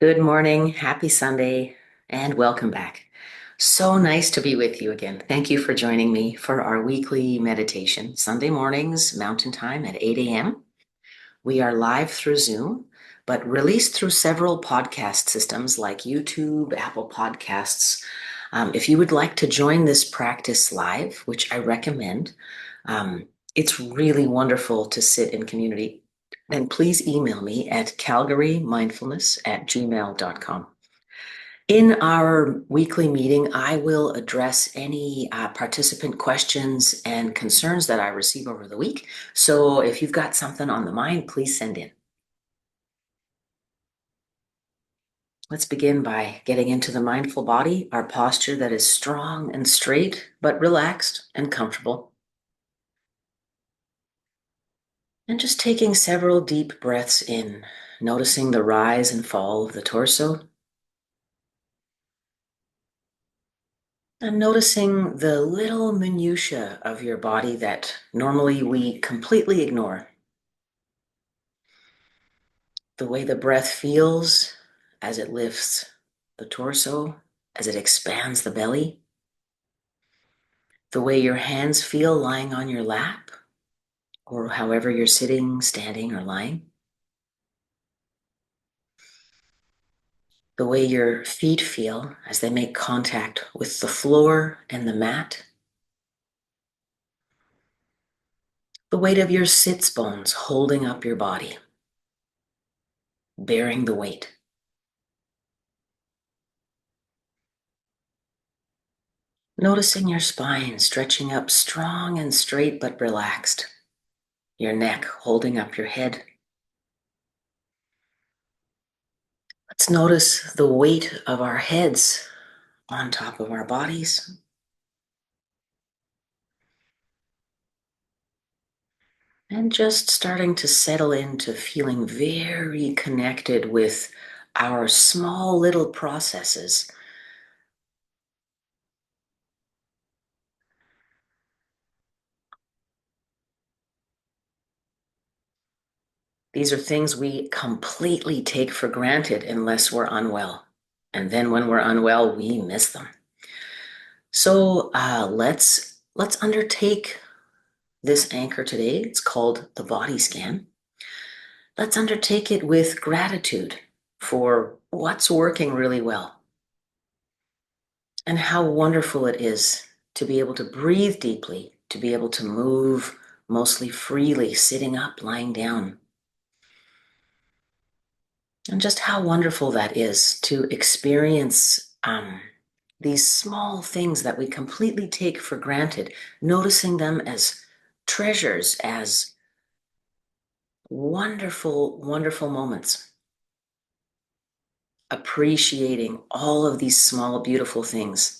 Good morning, happy Sunday, and welcome back. So nice to be with you again. Thank you for joining me for our weekly meditation, Sunday mornings, Mountain Time at 8 a.m. We are live through Zoom, but released through several podcast systems like YouTube, Apple Podcasts. If you would like to join this practice live, which I recommend, it's really wonderful to sit in community. Then please email me at calgarymindfulness@gmail.com. In our weekly meeting, I will address any participant questions and concerns that I receive over the week. So if you've got something on the mind, please send in. Let's begin by getting into the mindful body, our posture that is strong and straight, but relaxed and comfortable. And just taking several deep breaths in, noticing the rise and fall of the torso. And noticing the little minutiae of your body that normally we completely ignore. The way the breath feels as it lifts the torso, as it expands the belly. The way your hands feel lying on your lap, or however you're sitting, standing, or lying. The way your feet feel as they make contact with the floor and the mat. The weight of your sits bones holding up your body, bearing the weight. Noticing your spine stretching up strong and straight but relaxed. Your neck holding up your head. Let's notice the weight of our heads on top of our bodies. And just starting to settle into feeling very connected with our small little processes. These are things we completely take for granted unless we're unwell. And then when we're unwell, we miss them. So let's undertake this anchor today. It's called the body scan. Let's undertake it with gratitude for what's working really well and how wonderful it is to be able to breathe deeply, to be able to move mostly freely, sitting up, lying down. And just how wonderful that is to experience these small things that we completely take for granted, noticing them as treasures, as wonderful, wonderful moments. Appreciating all of these small, beautiful things.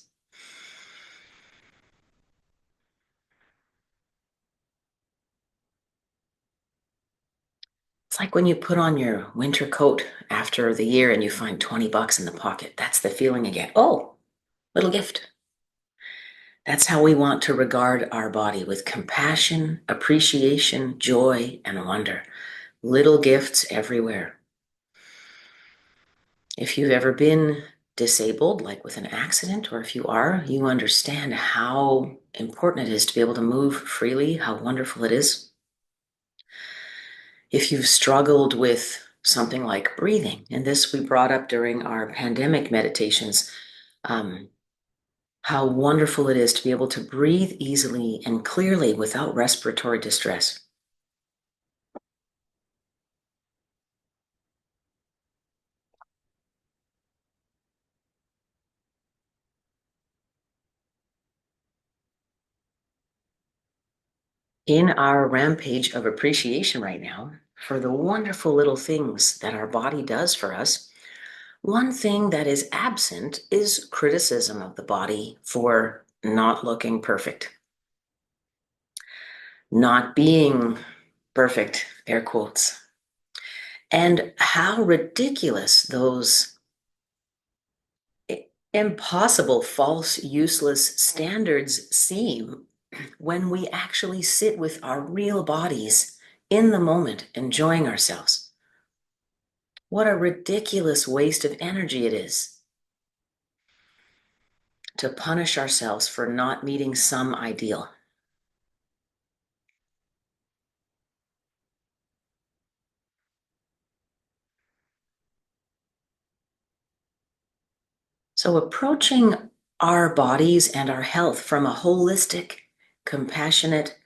It's like when you put on your winter coat after the year and you find 20 bucks in the pocket. That's the feeling you get. Oh, little gift. That's how we want to regard our body, with compassion, appreciation, joy, and wonder. Little gifts everywhere. If you've ever been disabled, like with an accident, or if you are, you understand how important it is to be able to move freely, how wonderful it is. If you've struggled with something like breathing, and this we brought up during our pandemic meditations, how wonderful it is to be able to breathe easily and clearly without respiratory distress. In our rampage of appreciation right now for the wonderful little things that our body does for us, one thing that is absent is criticism of the body for not looking perfect, not being perfect, air quotes, and how ridiculous those impossible, false, useless standards seem when we actually sit with our real bodies in the moment, enjoying ourselves. What a ridiculous waste of energy it is to punish ourselves for not meeting some ideal. So, approaching our bodies and our health from a holistic, compassionate,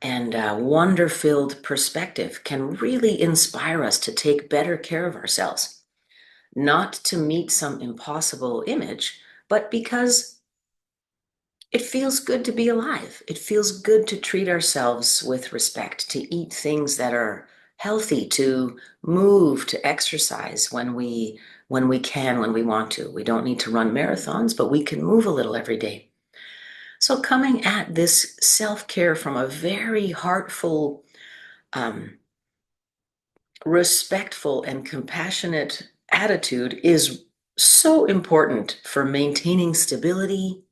and wonder filled perspective can really inspire us to take better care of ourselves, not to meet some impossible image, but because it feels good to be alive. It feels good to treat ourselves with respect, to eat things that are healthy, to move, to exercise when we can, when we want to. We don't need to run marathons, but we can move a little every day. So coming at this self-care from a very heartful, um, respectful, and compassionate attitude is so important for maintaining stability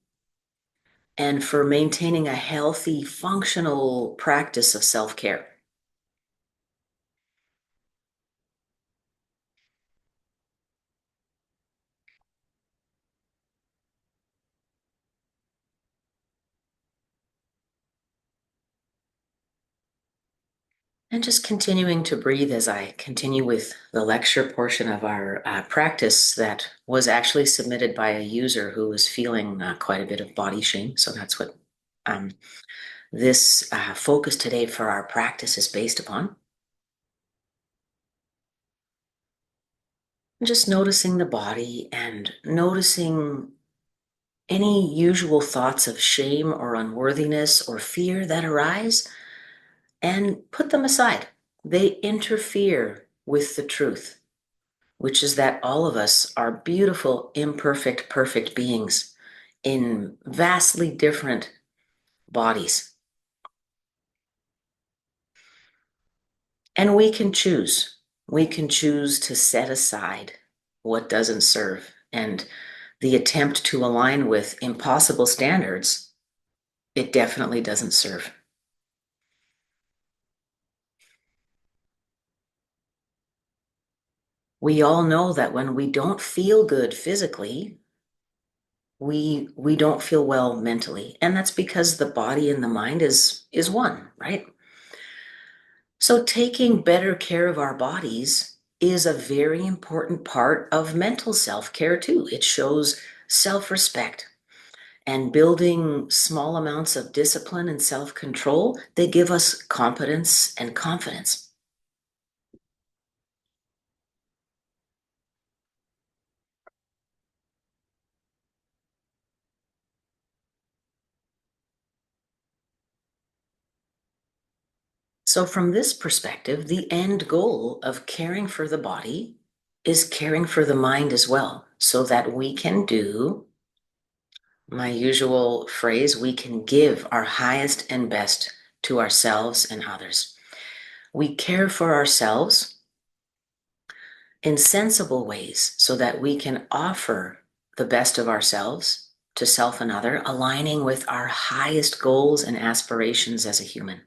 and for maintaining a healthy, functional practice of self-care. And just continuing to breathe as I continue with the lecture portion of our practice that was actually submitted by a user who was feeling quite a bit of body shame. So that's what um, this focus today for our practice is based upon. Just noticing the body and noticing any usual thoughts of shame or unworthiness or fear that arise, and put them aside. They interfere with the truth, which is that all of us are beautiful, imperfect, perfect beings in vastly different bodies. And we can choose. We can choose to set aside what doesn't serve. And the attempt to align with impossible standards, it definitely doesn't serve. We all know that when we don't feel good physically, we don't feel well mentally. And that's because the body and the mind is one, right? So taking better care of our bodies is a very important part of mental self-care too. It shows self-respect and building small amounts of discipline and self-control. They give us competence and confidence. So from this perspective, the end goal of caring for the body is caring for the mind as well, so that we can do my usual phrase, we can give our highest and best to ourselves and others. We care for ourselves in sensible ways so that we can offer the best of ourselves to self and other, aligning with our highest goals and aspirations as a human.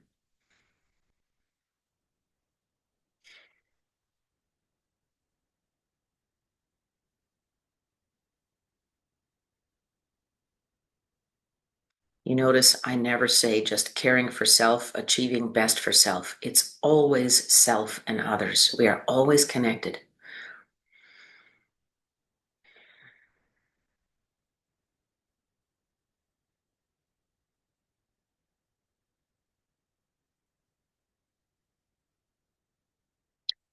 You notice I never say just caring for self, achieving best for self. It's always self and others. We are always connected.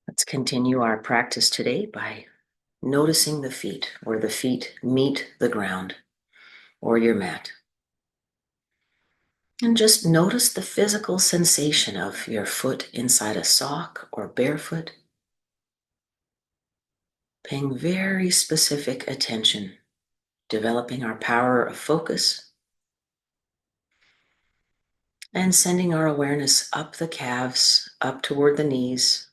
Let's continue our practice today by noticing the feet, where the feet meet the ground or your mat. And just notice the physical sensation of your foot inside a sock or barefoot, paying very specific attention, developing our power of focus, and sending our awareness up the calves, up toward the knees,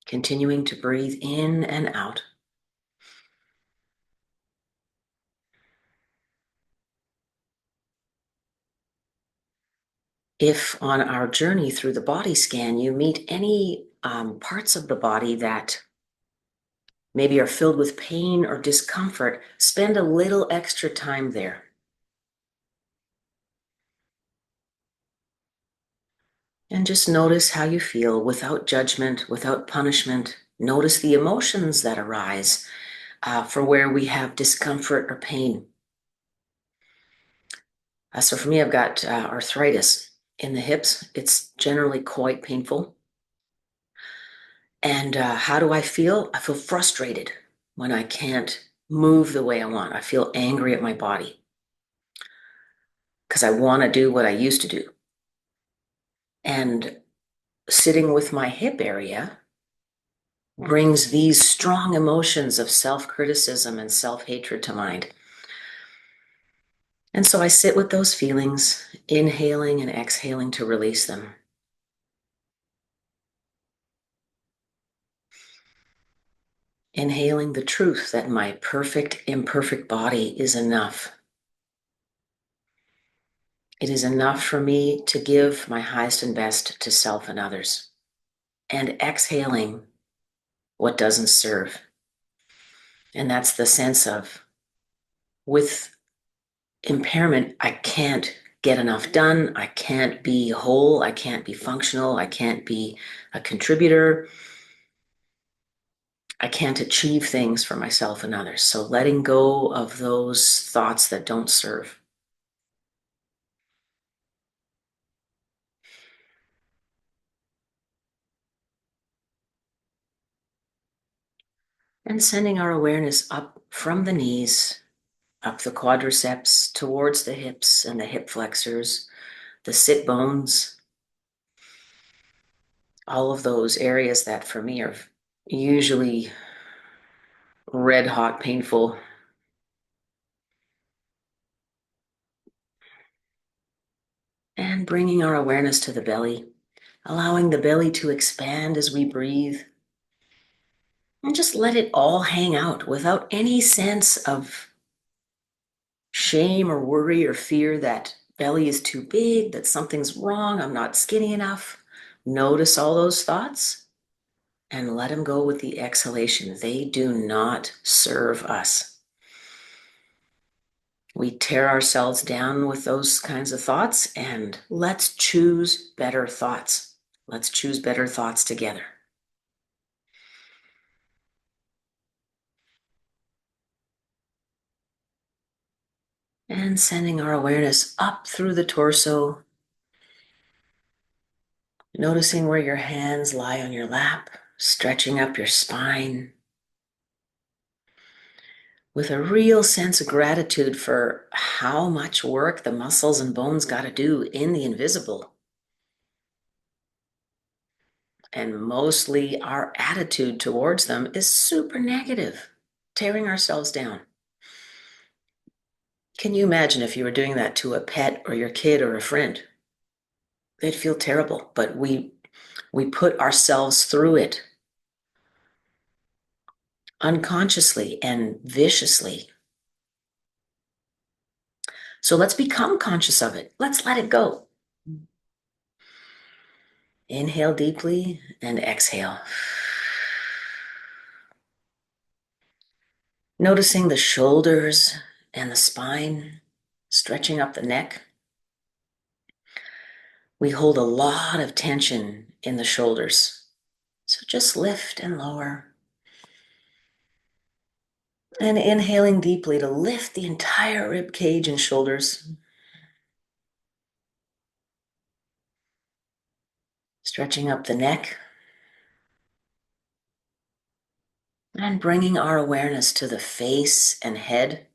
continuing to breathe in and out. If on our journey through the body scan, you meet any parts of the body that maybe are filled with pain or discomfort, spend a little extra time there. And just notice how you feel without judgment, without punishment. Notice the emotions that arise for where we have discomfort or pain. So for me, I've got arthritis in the hips. It's generally quite painful. And how do I feel? I feel frustrated when I can't move the way I want. I feel angry at my body because I want to do what I used to do. And sitting with my hip area brings these strong emotions of self-criticism and self-hatred to mind. And so I sit with those feelings, inhaling and exhaling to release them. Inhaling the truth that my perfect, imperfect body is enough. It is enough for me to give my highest and best to self and others. And exhaling what doesn't serve. And that's the sense of, with impairment, I can't get enough done. I can't be whole. I can't be functional. I can't be a contributor. I can't achieve things for myself and others. So letting go of those thoughts that don't serve. And sending our awareness up from the knees, up the quadriceps, towards the hips and the hip flexors, the sit bones, all of those areas that for me are usually red hot painful. And bringing our awareness to the belly, allowing the belly to expand as we breathe. And just let it all hang out without any sense of shame or worry or fear that belly is too big, that something's wrong, I'm not skinny enough. Notice all those thoughts and let them go with the exhalation. They do not serve us. We tear ourselves down with those kinds of thoughts, and let's choose better thoughts. Let's choose better thoughts together. And sending our awareness up through the torso, noticing where your hands lie on your lap, stretching up your spine with a real sense of gratitude for how much work the muscles and bones got to do in the invisible. And mostly our attitude towards them is super negative, tearing ourselves down. Can you imagine if you were doing that to a pet or your kid or a friend? They'd feel terrible, but we put ourselves through it unconsciously and viciously. So let's become conscious of it. Let's let it go. Inhale deeply and exhale. Noticing the shoulders and the spine, stretching up the neck. We hold a lot of tension in the shoulders. So just lift and lower. And inhaling deeply to lift the entire rib cage and shoulders. Stretching up the neck. And bringing our awareness to the face and head.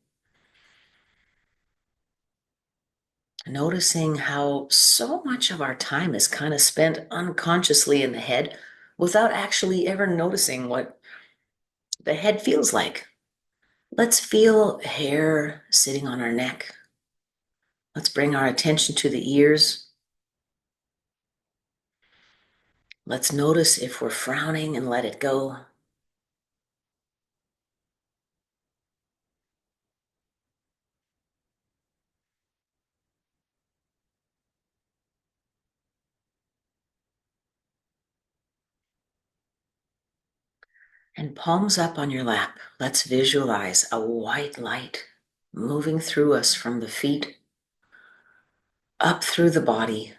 Noticing how so much of our time is kind of spent unconsciously in the head without actually ever noticing what the head feels like. Let's feel hair sitting on our neck. Let's bring our attention to the ears. Let's notice if we're frowning and let it go. And palms up on your lap, let's visualize a white light moving through us from the feet, up through the body,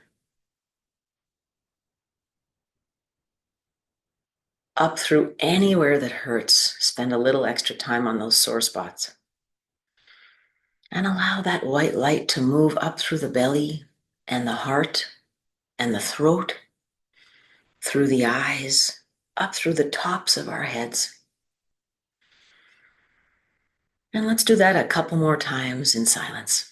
up through anywhere that hurts. Spend a little extra time on those sore spots. And allow that white light to move up through the belly and the heart and the throat, through the eyes, up through the tops of our heads. And let's do that a couple more times in silence.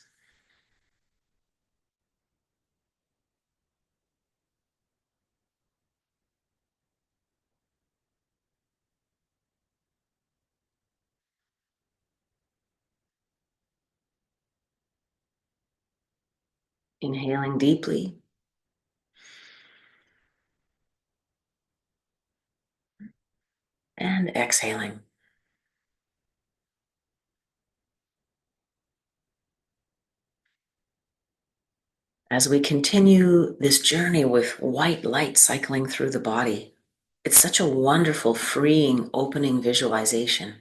Inhaling deeply and exhaling. As we continue this journey with white light cycling through the body, it's such a wonderful, freeing, opening visualization.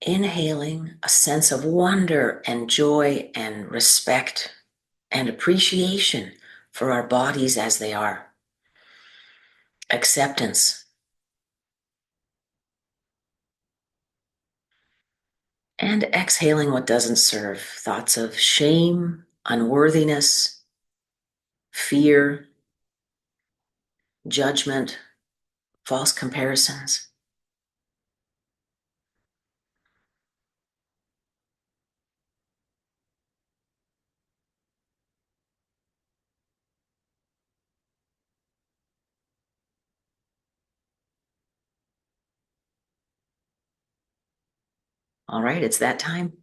Inhaling a sense of wonder and joy and respect and appreciation for our bodies as they are. Acceptance. And exhaling what doesn't serve. Thoughts of shame, unworthiness, fear, judgment, false comparisons. All right, it's that time.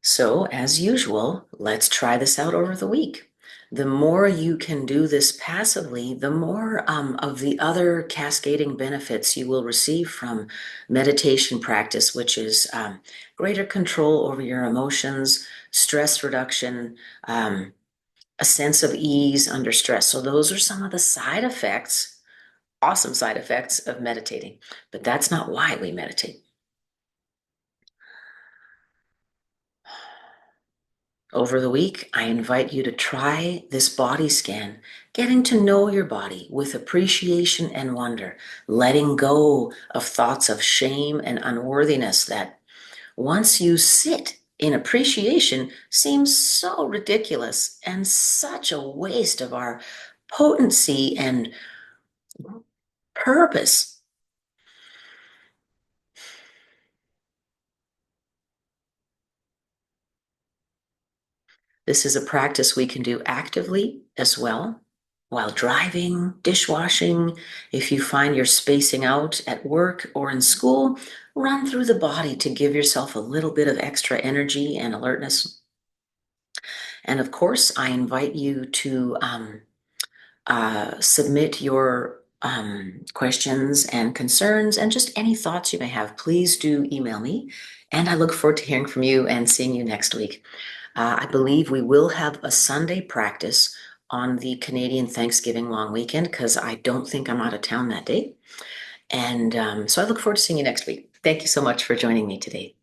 So, as usual, let's try this out over the week. The more you can do this passively, the more of the other cascading benefits you will receive from meditation practice, which is greater control over your emotions, stress reduction, a sense of ease under stress. So, those are some of the side effects, awesome side effects of meditating. But that's not why we meditate. Over the week, I invite you to try this body scan, getting to know your body with appreciation and wonder, letting go of thoughts of shame and unworthiness that once you sit in appreciation seems so ridiculous and such a waste of our potency and purpose. This is a practice we can do actively as well, while driving, dishwashing. If you find you're spacing out at work or in school, run through the body to give yourself a little bit of extra energy and alertness. And of course, I invite you to submit your questions and concerns and just any thoughts you may have. Please do email me. And I look forward to hearing from you and seeing you next week. I believe we will have a Sunday practice on the Canadian Thanksgiving long weekend because I don't think I'm out of town that day. And so I look forward to seeing you next week. Thank you so much for joining me today.